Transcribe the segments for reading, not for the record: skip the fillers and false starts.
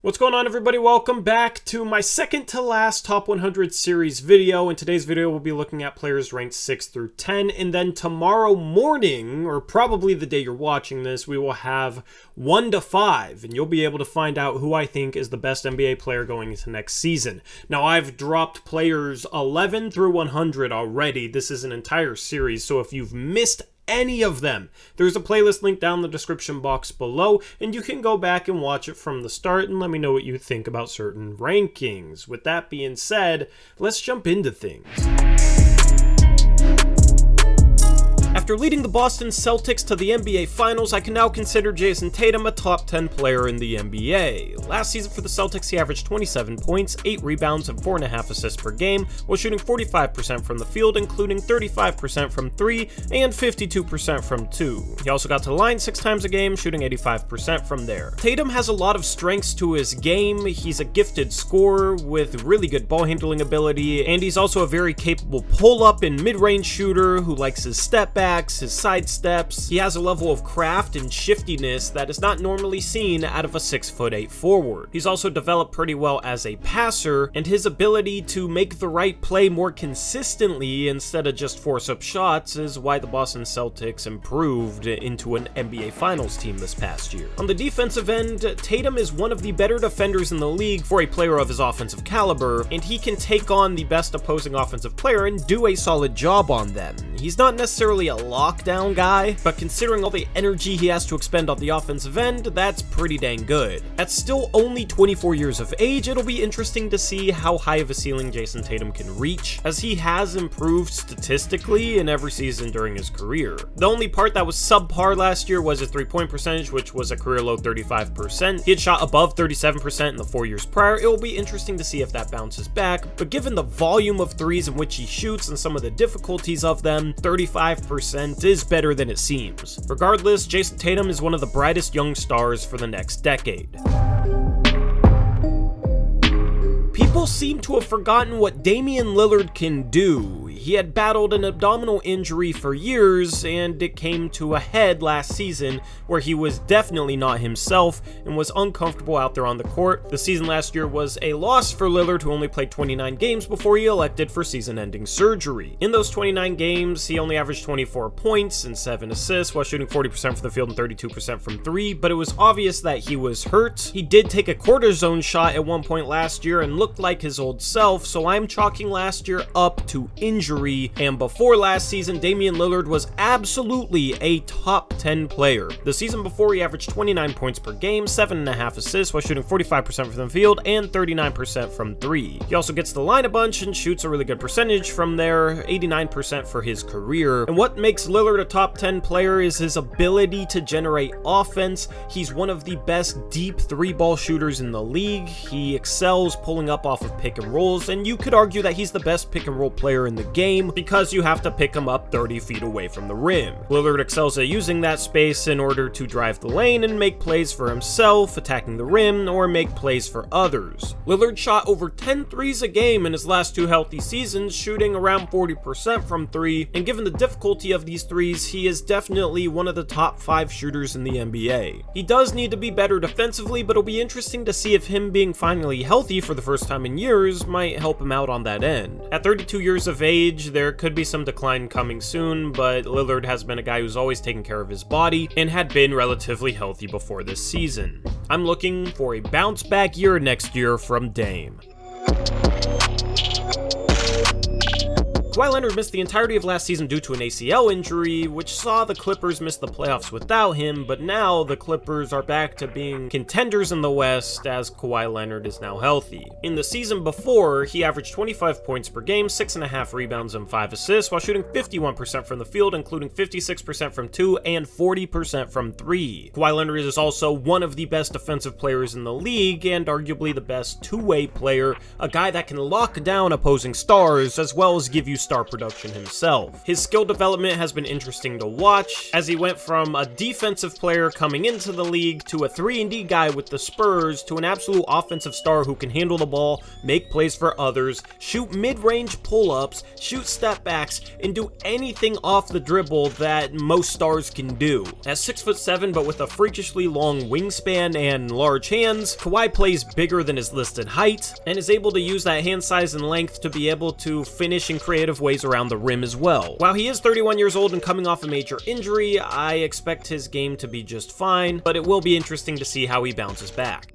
What's going on, everybody? Welcome back to my second to last Top 100 Series video. In today's video, we'll be looking at players ranked 6 through 10, and then tomorrow morning, or probably the day you're watching this, we will have 1 to 5, and you'll be able to find out who I think is the best NBA player going into next season. Now, I've dropped players 11 through 100 already. This is an entire series, so if you've missed any of them, there's a playlist link down in the description box below, and you can go back and watch it from the start and let me know what you think about certain rankings. With that being said, let's jump into things. After leading the Boston Celtics to the NBA Finals, I can now consider Jayson Tatum a top 10 player in the NBA. Last season for the Celtics, he averaged 27 points, 8 rebounds, and 4.5 assists per game, while shooting 45% from the field, including 35% from 3 and 52% from 2. He also got to the line 6 times a game, shooting 85% from there. Tatum has a lot of strengths to his game. He's a gifted scorer with really good ball handling ability, and he's also a very capable pull-up and mid-range shooter who likes his step back, his side steps. He has a level of craft and shiftiness that is not normally seen out of a 6'8" forward. He's also developed pretty well as a passer, and his ability to make the right play more consistently instead of just force up shots is why the Boston Celtics improved into an NBA Finals team this past year. On the defensive end, Tatum is one of the better defenders in the league for a player of his offensive caliber, and he can take on the best opposing offensive player and do a solid job on them. He's not necessarily a lockdown guy, but considering all the energy he has to expend on the offensive end, that's pretty dang good. At still only 24 years of age, it'll be interesting to see how high of a ceiling Jayson Tatum can reach, as he has improved statistically in every season during his career. The only part that was subpar last year was his three-point percentage, which was a career-low 35%. He had shot above 37% in the 4 years prior. It will be interesting to see if that bounces back, but given the volume of threes in which he shoots and some of the difficulties of them, 35% is better than it seems. Regardless, Jayson Tatum is one of the brightest young stars for the next decade. People seem to have forgotten what Damian Lillard can do. He had battled an abdominal injury for years, and it came to a head last season where he was definitely not himself and was uncomfortable out there on the court. The season last year was a loss for Lillard, who only played 29 games before he elected for season-ending surgery. In those 29 games, he only averaged 24 points and 7 assists while shooting 40% from the field and 32% from 3, but it was obvious that he was hurt. He did take a cortisone shot at one point last year and looked like his old self, so I'm chalking last year up to injury. And before last season, Damian Lillard was absolutely a top 10 player. The season before, he averaged 29 points per game, 7.5 assists while shooting 45% from the field and 39% from 3. He also gets to the line a bunch and shoots a really good percentage from there, 89% for his career. And what makes Lillard a top 10 player is his ability to generate offense. He's one of the best deep 3-ball shooters in the league. He excels pulling up off of pick and rolls, and you could argue that he's the best pick and roll player in the game because you have to pick him up 30 feet away from the rim. Lillard excels at using that space in order to drive the lane and make plays for himself, attacking the rim, or make plays for others. Lillard shot over 10 threes a game in his last 2 healthy seasons, shooting around 40% from 3, and given the difficulty of these threes, he is definitely one of the top 5 shooters in the NBA. He does need to be better defensively, but it'll be interesting to see if him being finally healthy for the first time in years might help him out on that end. At 32 years of age, there could be some decline coming soon, but Lillard has been a guy who's always taken care of his body and had been relatively healthy before this season. I'm looking for a bounce back year next year from Dame. Kawhi Leonard missed the entirety of last season due to an ACL injury, which saw the Clippers miss the playoffs without him, but now the Clippers are back to being contenders in the West as Kawhi Leonard is now healthy. In the season before, he averaged 25 points per game, 6.5 rebounds, and 5 assists, while shooting 51% from the field, including 56% from 2 and 40% from 3. Kawhi Leonard is also one of the best defensive players in the league, and arguably the best two-way player, a guy that can lock down opposing stars, as well as give you star production himself. His skill development has been interesting to watch, as he went from a defensive player coming into the league to a 3-and-D guy with the Spurs to an absolute offensive star who can handle the ball, make plays for others, shoot mid-range pull-ups, shoot step backs, and do anything off the dribble that most stars can do. At 6'7", but with a freakishly long wingspan and large hands, Kawhi plays bigger than his listed height, and is able to use that hand size and length to be able to finish in creative ways around the rim as well. While he is 31 years old and coming off a major injury, I expect his game to be just fine, but it will be interesting to see how he bounces back.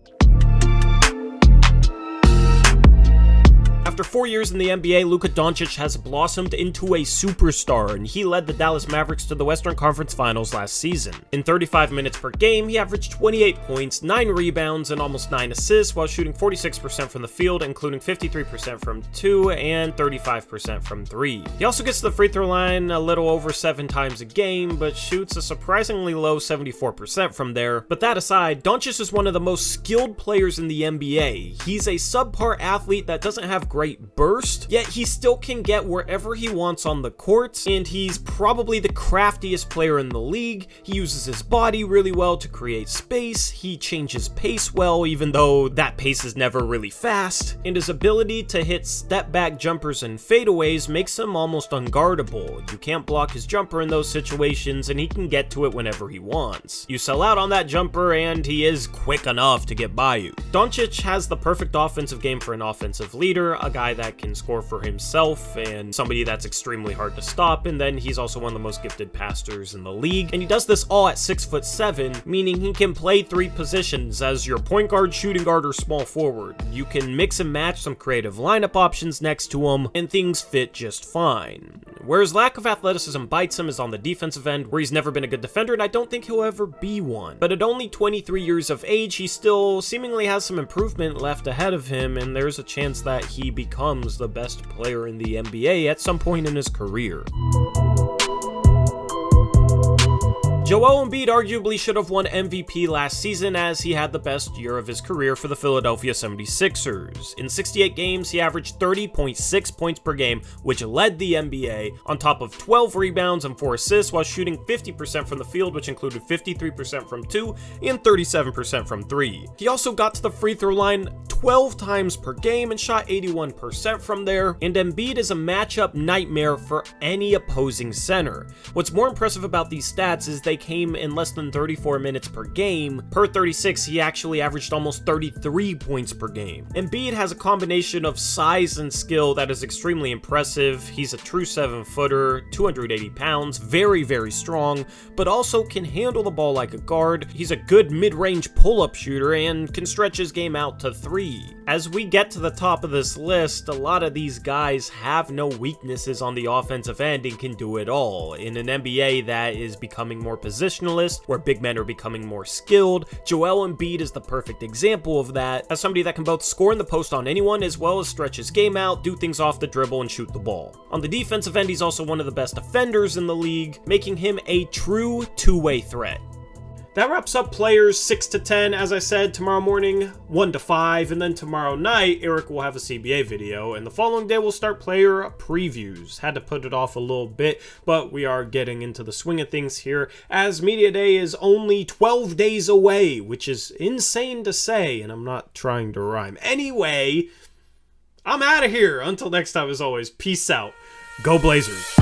After 4 years in the NBA, Luka Doncic has blossomed into a superstar, and he led the Dallas Mavericks to the Western Conference Finals last season. In 35 minutes per game, he averaged 28 points, 9 rebounds, and almost 9 assists while shooting 46% from the field, including 53% from 2 and 35% from 3. He also gets to the free throw line a little over 7 times a game, but shoots a surprisingly low 74% from there. But that aside, Doncic is one of the most skilled players in the NBA. He's a subpar athlete that doesn't have great burst, yet he still can get wherever he wants on the court, and he's probably the craftiest player in the league. He uses his body really well to create space, he changes pace well, even though that pace is never really fast, and his ability to hit step back jumpers and fadeaways makes him almost unguardable. You can't block his jumper in those situations, and he can get to it whenever he wants. You sell out on that jumper, and he is quick enough to get by you. Doncic has the perfect offensive game for an offensive leader, a guy that can score for himself and somebody that's extremely hard to stop, and then he's also one of the most gifted passers in the league, and he does this all at 6'7", meaning he can play 3 positions as your point guard, shooting guard, or small forward. You can mix and match some creative lineup options next to him, and things fit just fine. Where his lack of athleticism bites him is on the defensive end, where he's never been a good defender, and I don't think he'll ever be one. But at only 23 years of age, he still seemingly has some improvement left ahead of him, and there's a chance that he becomes the best player in the NBA at some point in his career. Joel Embiid arguably should have won MVP last season, as he had the best year of his career for the Philadelphia 76ers. In 68 games, he averaged 30.6 points per game, which led the NBA, on top of 12 rebounds and 4 assists, while shooting 50% from the field, which included 53% from 2 and 37% from 3. He also got to the free throw line 12 times per game and shot 81% from there, and Embiid is a matchup nightmare for any opposing center. What's more impressive about these stats is they came in less than 34 minutes per game. Per 36, he actually averaged almost 33 points per game. Embiid has a combination of size and skill that is extremely impressive. He's a true 7-footer, 280 pounds, very, very strong, but also can handle the ball like a guard. He's a good mid-range pull-up shooter and can stretch his game out to 3. As we get to the top of this list, a lot of these guys have no weaknesses on the offensive end and can do it all. In an NBA that is becoming more positionalist, where big men are becoming more skilled, Joel Embiid is the perfect example of that, as somebody that can both score in the post on anyone as well as stretch his game out, do things off the dribble, and shoot the ball. On the defensive end, he's also one of the best defenders in the league, making him a true two-way threat. That wraps up players 6 to 10. As I said, tomorrow morning 1 to 5, and then tomorrow night Eric will have a CBA video, and the following day we'll start player previews. Had to put it off a little bit, but we are getting into the swing of things here, as Media Day is only 12 days away, which is insane to say, and I'm not trying to rhyme. Anyway, I'm out of here. Until next time, as always, peace out. Go Blazers.